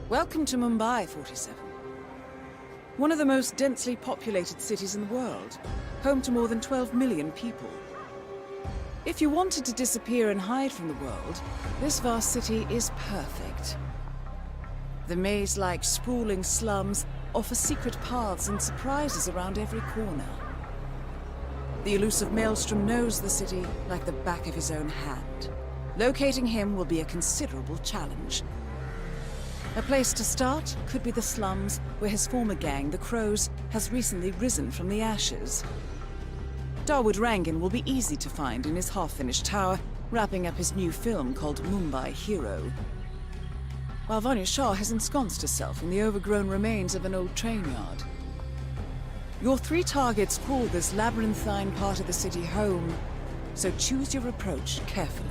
Welcome to Mumbai, 47. One of the most densely populated cities in the world, home to more than 12 million people. If you wanted to disappear and hide from the world, this vast city is perfect. The maze-like sprawling slums offer secret paths and surprises around every corner. The elusive Maelstrom knows the city like the back of his own hand. Locating him will be a considerable challenge. A place to start could be the slums, where his former gang, the Crows, has recently risen from the ashes. Dawood Rangan will be easy to find in his half-finished tower, wrapping up his new film called Mumbai Hero. While Vanya Shah has ensconced herself in the overgrown remains of an old train yard. Your three targets call this labyrinthine part of the city home, so choose your approach carefully.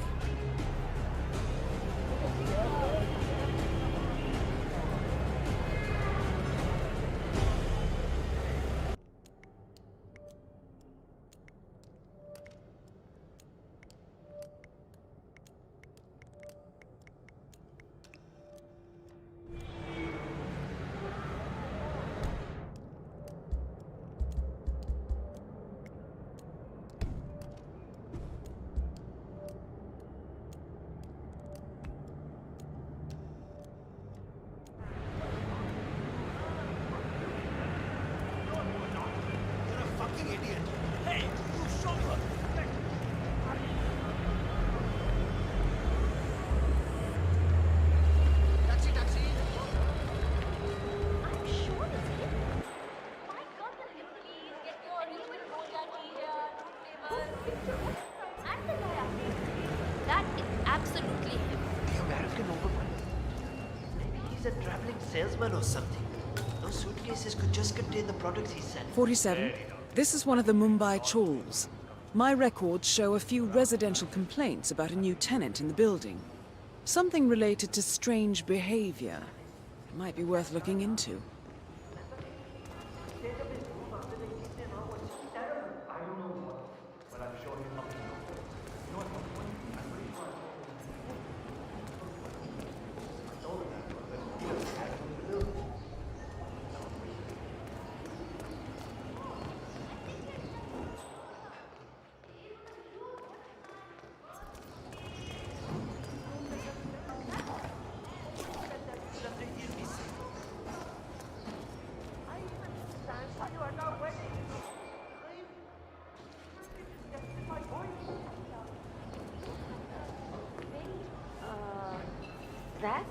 That is absolutely him. The American overman. Maybe he's a traveling salesman or something. Those suitcases could just contain the products he's selling. 47. This is one of the Mumbai chawls. My records show a few residential complaints about a new tenant in the building. Something related to strange behavior. It might be worth looking into. That?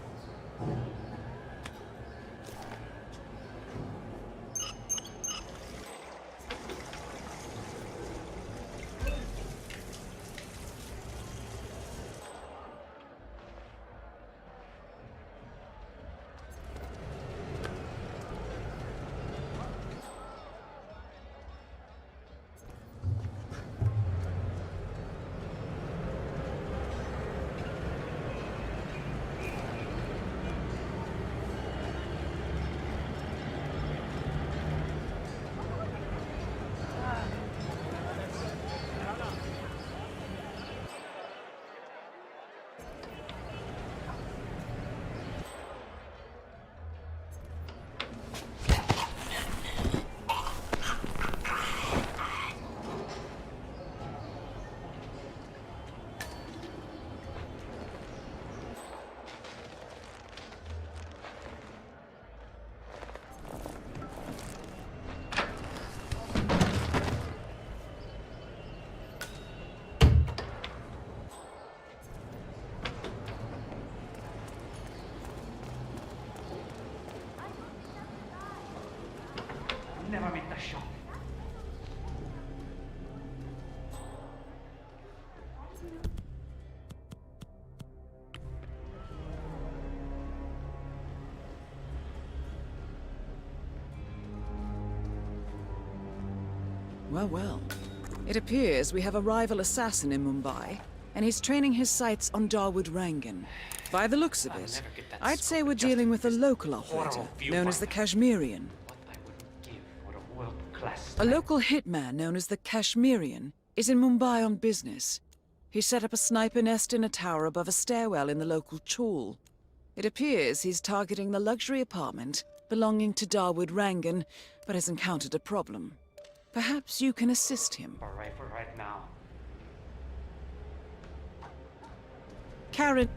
Never make the shot. Well, well. It appears we have a rival assassin in Mumbai, and he's training his sights on Dawood Rangan. By the looks of it, I'd say we're dealing with a local operator, known as the Kashmirian. A local hitman known as the Kashmirian is in Mumbai on business. He set up a sniper nest in a tower above a stairwell in the local chawl. It appears he's targeting the luxury apartment belonging to Darwood Rangan, but has encountered a problem. Perhaps you can assist him. For right now. Karen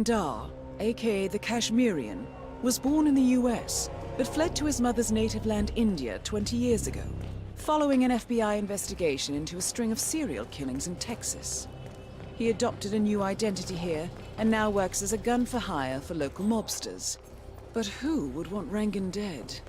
Dar, aka the Kashmirian, was born in the US, but fled to his mother's native land, India, 20 years ago, following an FBI investigation into a string of serial killings in Texas. He adopted a new identity here, and now works as a gun for hire for local mobsters. But who would want Rangan dead?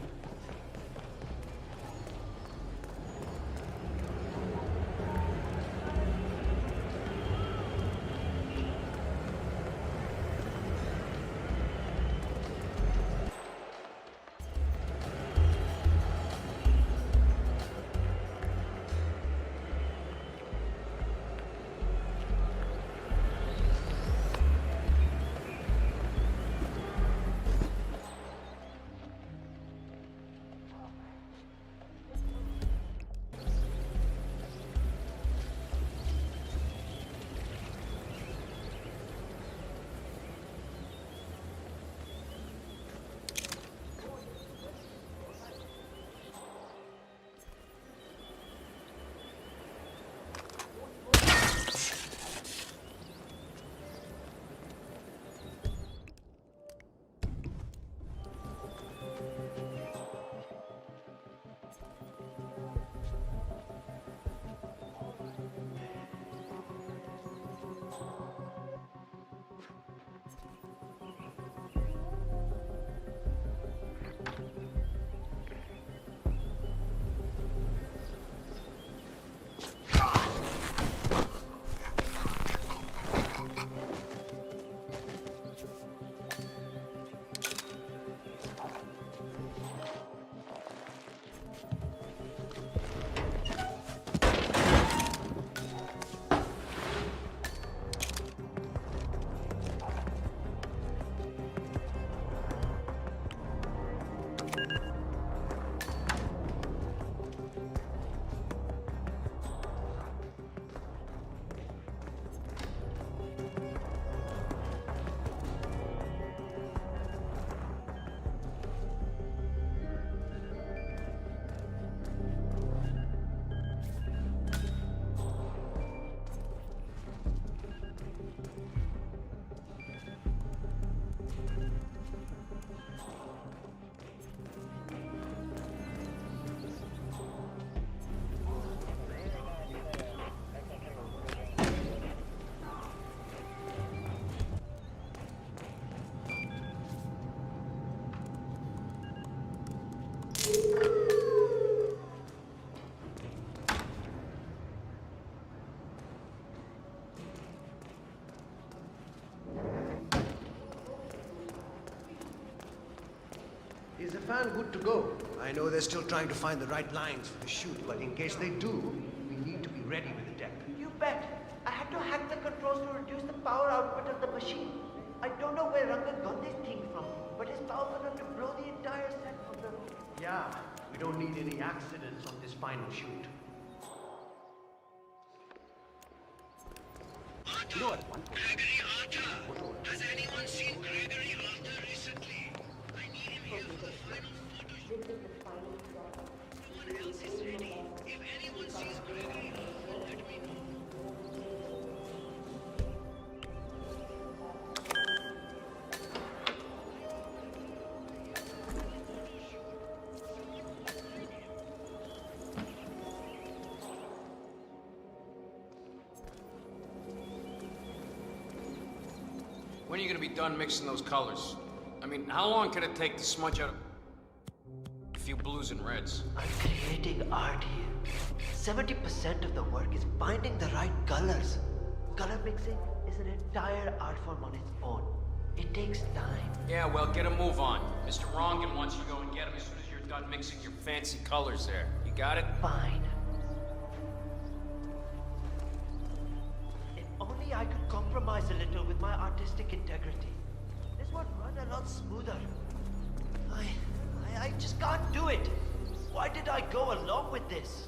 Is the fan good to go? I know they're still trying to find the right lines for the shoot, but in case they do, we need to be ready with the deck. You bet. I had to hack the controls to reduce the power output of the machine. I don't know where Ranga got this thing from, but it's powerful enough to blow the entire set from the roof. Yeah, we don't need any accidents on this final shoot. Arthur! Gregory Arthur! Has anyone seen Gregory Arthur recently? I need him here for the final photo shoot. No one else is ready. If anyone sees Gregory Arthur, let me know. When are you gonna be done mixing those colors? I mean, how long can it take to smudge out a few blues and reds? I'm creating art here. 70% of the work is finding the right colors. Color mixing is an entire art form on its own. It takes time. Yeah, well, get a move on. Mr. Rongan wants you to go and get him as soon as you're done mixing your fancy colors there. You got it? Fine. If only I could compromise a little with my artistic integrity. This would run a lot smoother. I just can't do it. Why did I go along with this?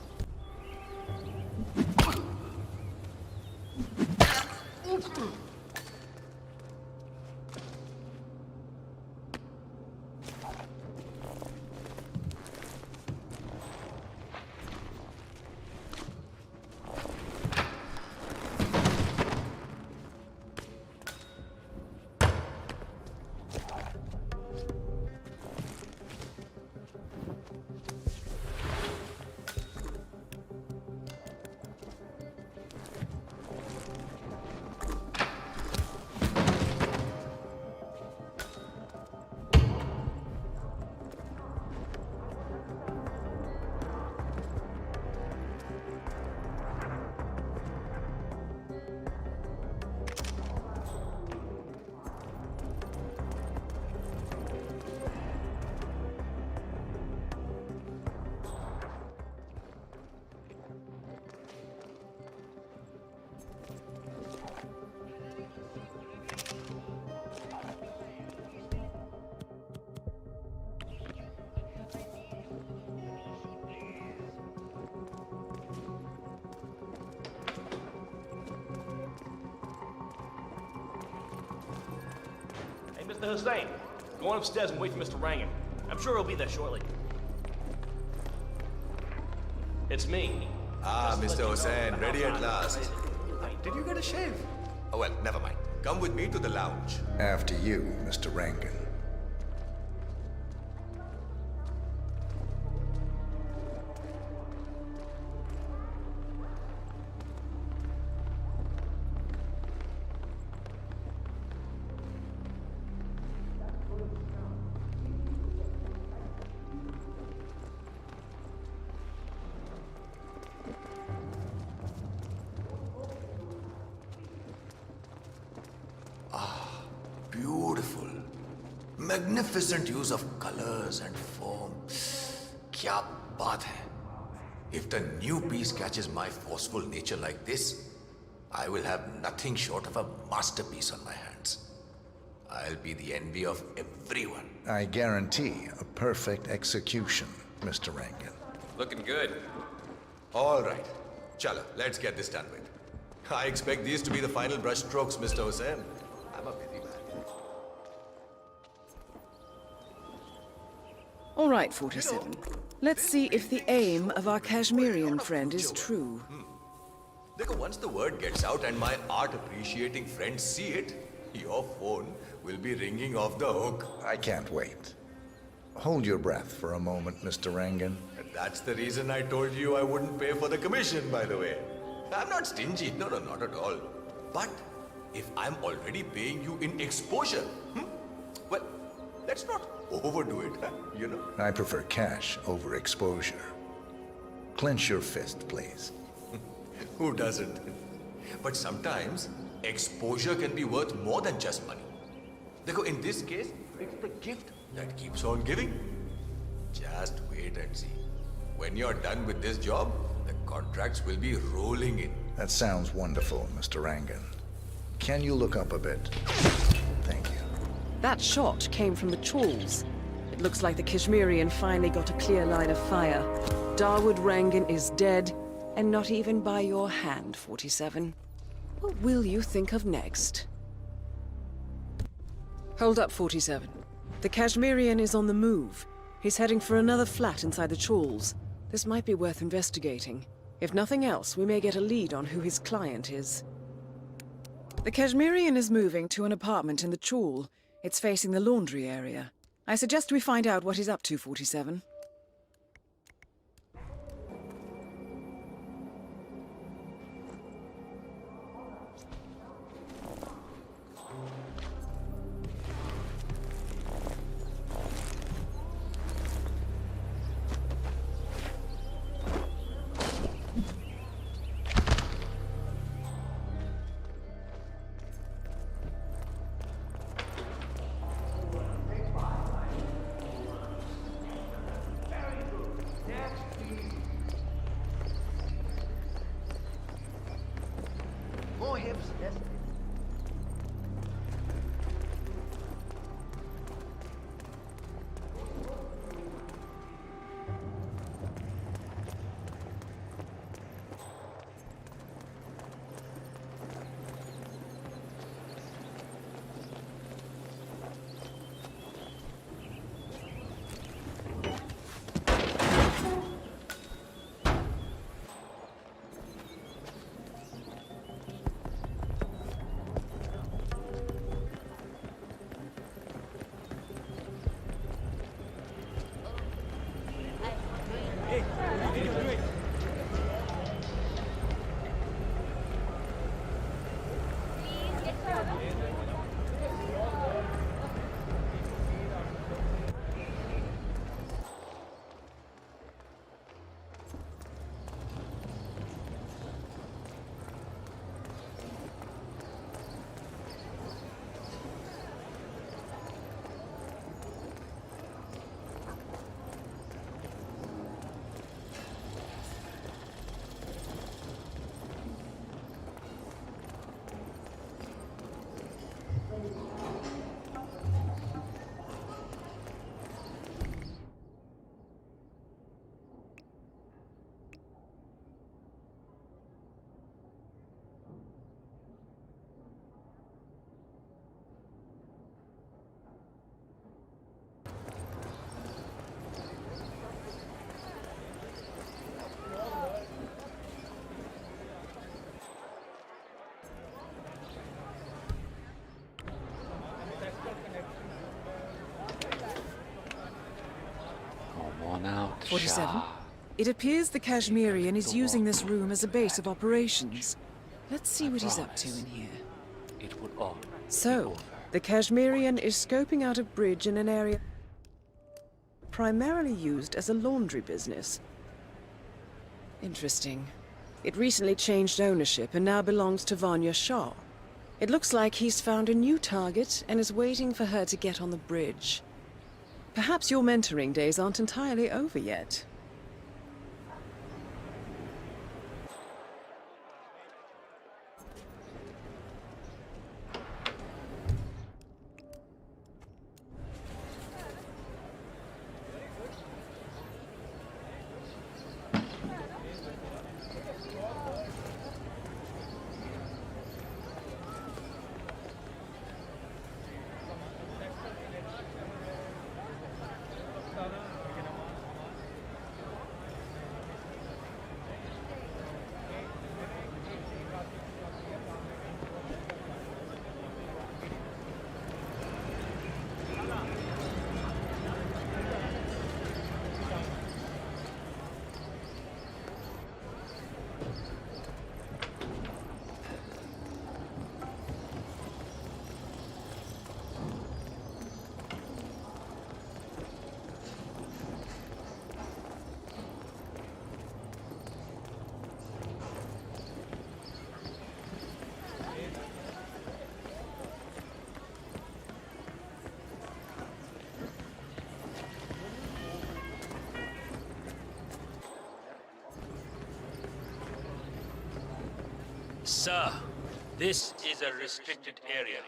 Hussein, go on upstairs and wait for Mr. Rangan. I'm sure he'll be there shortly. It's me. Ah, Just to Mr. let you know Hussain, that ready I'm at last. Hey, Did you get a shave? Oh, well, never mind. Come with me to the lounge. After you, Mr. Rangan. Beautiful. Magnificent use of colors and form. Kya baat hai? If the new piece catches my forceful nature like this, I will have nothing short of a masterpiece on my hands. I'll be the envy of everyone. I guarantee a perfect execution, Mr. Rangan. Looking good. All right. Chala, let's get this done with. I expect these to be the final brush strokes, Mr. Hussain. I'm a busy man. All right, 47. Let's see if the aim of our Kashmirian friend is true. Dekho, once the word gets out and my art-appreciating friends see it, your phone will be ringing off the hook. I can't wait. Hold your breath for a moment, Mr. Rangan. And that's the reason I told you I wouldn't pay for the commission, by the way. I'm not stingy. No, not at all. But if I'm already paying you in exposure, well, let's not overdo it, you know? I prefer cash over exposure. Clench your fist, please. Who doesn't? But sometimes, exposure can be worth more than just money. Dekho, in this case, it's the gift that keeps on giving. Just wait and see. When you're done with this job, the contracts will be rolling in. That sounds wonderful, Mr. Rangan. Can you look up a bit? Thank you. That shot came from the trawls. It looks like the Kashmirian finally got a clear line of fire. Dawood Rangan is dead, and not even by your hand, 47. What will you think of next? Hold up, 47. The Kashmirian is on the move. He's heading for another flat inside the trawls. This might be worth investigating. If nothing else, we may get a lead on who his client is. The Kashmirian is moving to an apartment in the trawl. It's facing the laundry area. I suggest we find out what he's up to, 47. on out, 47. Shah. It appears the Kashmirian is using this room as a base of operations. Let's see what he's up to in here. It would all be So, over. the Kashmirian is scoping out a bridge in an area primarily used as a laundry business. Interesting. It recently changed ownership and now belongs to Vanya Shah. It looks like he's found a new target and is waiting for her to get on the bridge. Perhaps your mentoring days aren't entirely over yet. Sir, this is a restricted area.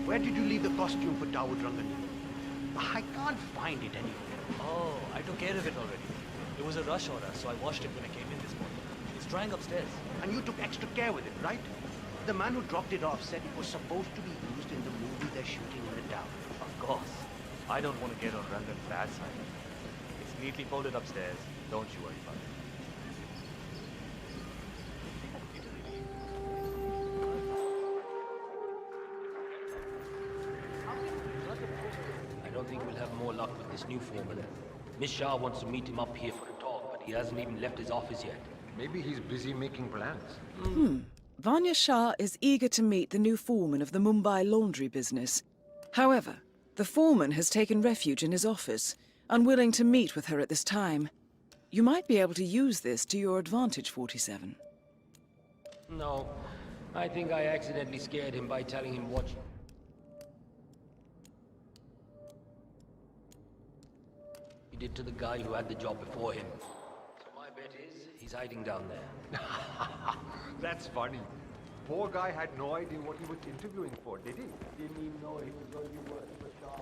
Where did you leave the costume for Dawood Rangan? I can't find it anywhere. Oh, I took care of it already. It was a rush order, so I washed it when I came in this morning. It's drying upstairs. And you took extra care with it, right? The man who dropped it off said it was supposed to be used in the movie they're shooting in the town. Of course. I don't want to get on Rangan's bad side. It's neatly folded upstairs. Don't you worry about it. I don't think we'll have more luck with this new foreman. Miss Shah wants to meet him up here for a talk, but he hasn't even left his office yet. Maybe he's busy making plans. Vanya Shah is eager to meet the new foreman of the Mumbai laundry business. However, the foreman has taken refuge in his office, unwilling to meet with her at this time. You might be able to use this to your advantage, 47. No, I think I accidentally scared him by telling him what he did to the guy who had the job before him. So my bet is he's hiding down there. That's funny. Poor guy had no idea what he was interviewing for, did he? Didn't even know he was going to be working for Shah.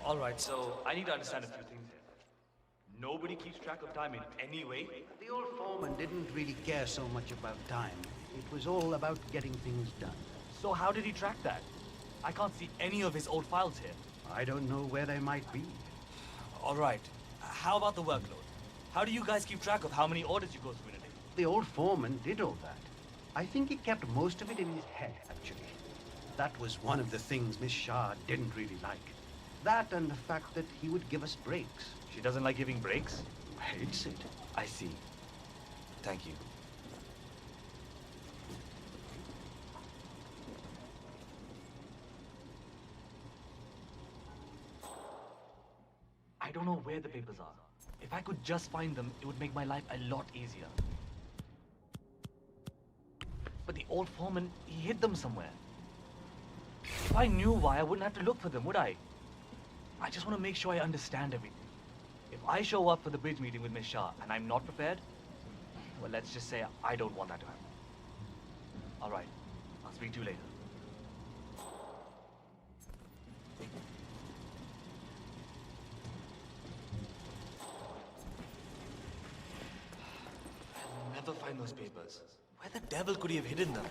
All right, so I need to understand a few things here. Nobody keeps track of time in any way? The old foreman didn't really care so much about time. It was all about getting things done. So how did he track that? I can't see any of his old files here. I don't know where they might be. All right. How about the workload? How do you guys keep track of how many orders you go through in a day? The old foreman did all that. I think he kept most of it in his head, actually. That was one of the things Miss Shah didn't really like. That and the fact that he would give us breaks. She doesn't like giving breaks? Hates it. I see. Thank you. don't know where the papers are. If I could just find them, it would make my life a lot easier. But the old foreman, he hid them somewhere. If I knew why, I wouldn't have to look for them, would I? I just want to make sure I understand everything. If I show up for the bridge meeting with Miss Shah and I'm not prepared, well, let's just say I don't want that to happen. All right. I'll speak to you later. I'll never find those papers. Where the devil could he have hidden them?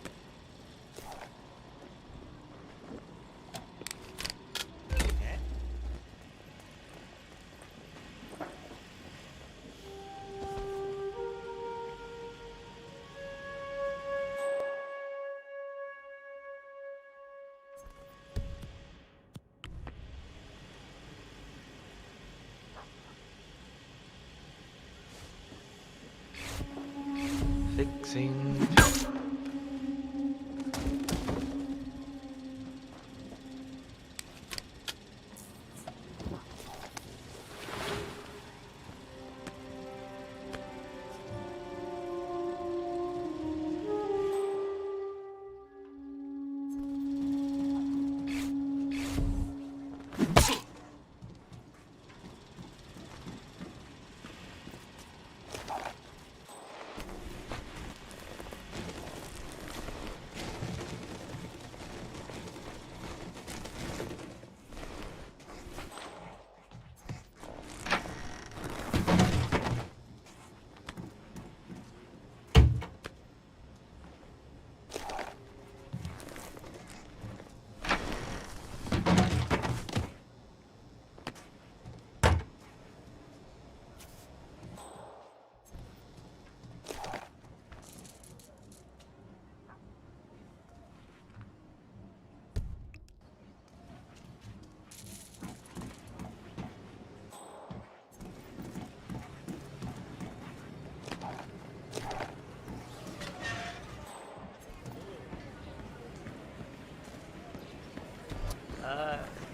Fixing.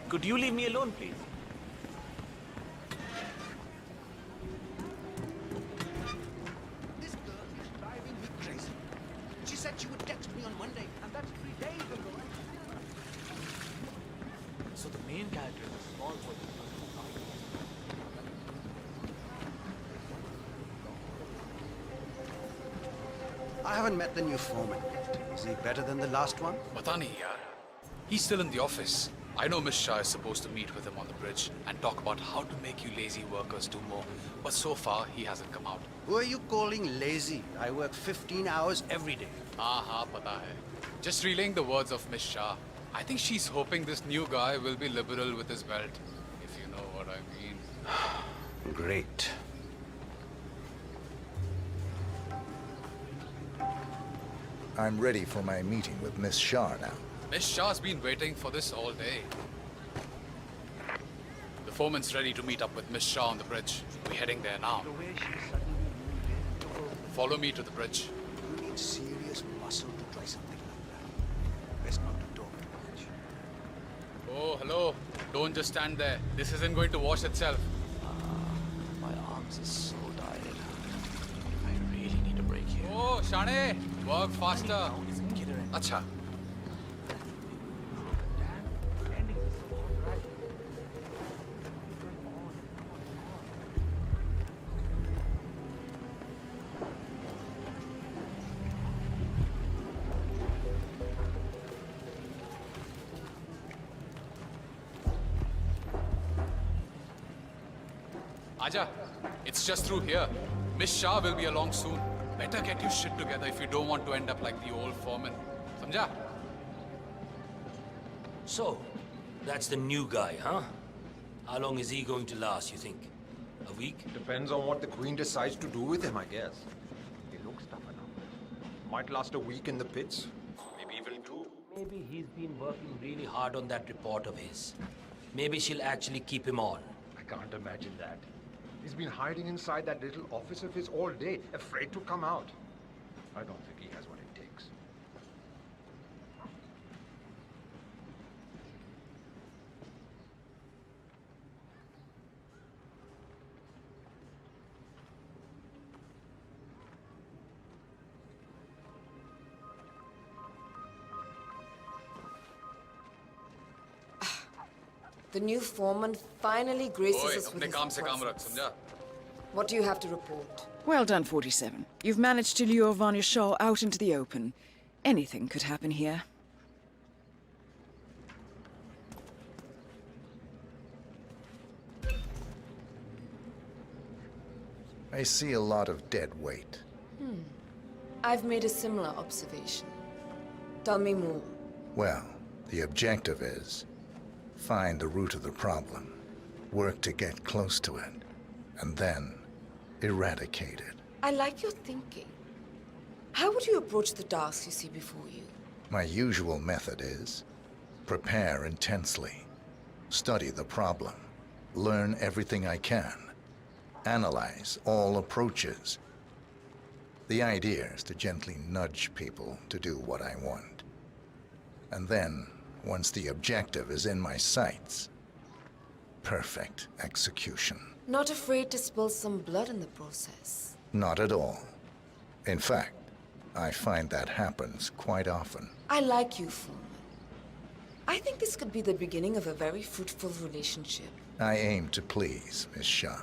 Could you leave me alone, please? This girl is driving me crazy. She said she would text me on Monday, and that's 3 days ago. So the main character is a small boy. I haven't met the new foreman yet. Is he better than the last one? Pata nahi yaar. He's still in the office. I know Miss Shah is supposed to meet with him on the bridge and talk about how to make you lazy workers do more. But so far, he hasn't come out. Who are you calling lazy? I work 15 hours every day. Haan, pata hai. Just relaying the words of Miss Shah. I think she's hoping this new guy will be liberal with his belt, if you know what I mean. Great. I'm ready for my meeting with Miss Shah now. Miss Shah's been waiting for this all day. The foreman's ready to meet up with Miss Shah on the bridge. We're heading there now. Follow me to the bridge. You need serious muscle to try something like that. Best not to talk too much. Oh, hello. Don't just stand there. This isn't going to wash itself. My arms are so tired. I really need a break here. Oh, Shane, work faster. Acha. Aja, it's just through here. Miss Shah will be along soon. Better get your shit together if you don't want to end up like the old foreman. Samjha? So, that's the new guy, huh? How long is he going to last, you think? A week? Depends on what the Queen decides to do with him, I guess. He looks tough enough. Might last a week in the pits. Maybe even 2. Maybe he's been working really hard on that report of his. Maybe she'll actually keep him on. I can't imagine that. He's been hiding inside that little office of his all day, afraid to come out. I don't think he has what it takes. The new foreman finally graces Oi, us with अपने his काम से काम रख, presence. समझा? What do you have to report? Well done, 47. You've managed to lure Vanya Shaw out into the open. Anything could happen here. I see a lot of dead weight. I've made a similar observation. Tell me more. Well, the objective is find the root of the problem, work to get close to it, and then eradicate it. I like your thinking. How would you approach the tasks you see before you? My usual method is prepare intensely, study the problem, learn everything I can, analyze all approaches. The idea is to gently nudge people to do what I want. And then, once the objective is in my sights, perfect execution. Not afraid to spill some blood in the process? Not at all. In fact, I find that happens quite often. I like you, Foreman. I think this could be the beginning of a very fruitful relationship. I aim to please, Miss Shah.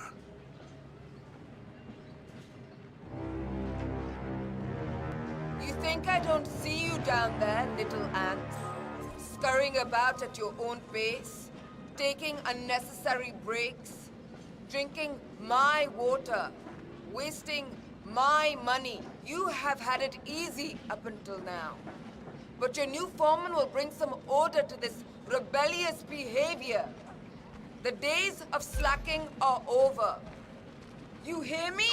You think I don't see you down there, little ants? Scurrying about at your own pace? Taking unnecessary breaks? Drinking my water? Wasting my money? You have had it easy up until now. But your new foreman will bring some order to this rebellious behavior. The days of slacking are over. You hear me?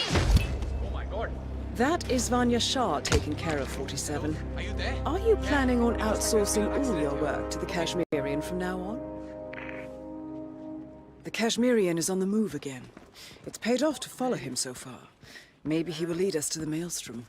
Oh my god. That is Vanya Shah taking care of 47. Are you there? Are you planning on outsourcing all your work to the Kashmirian from now on? The Kashmirian is on the move again. It's paid off to follow him so far. Maybe he will lead us to the maelstrom.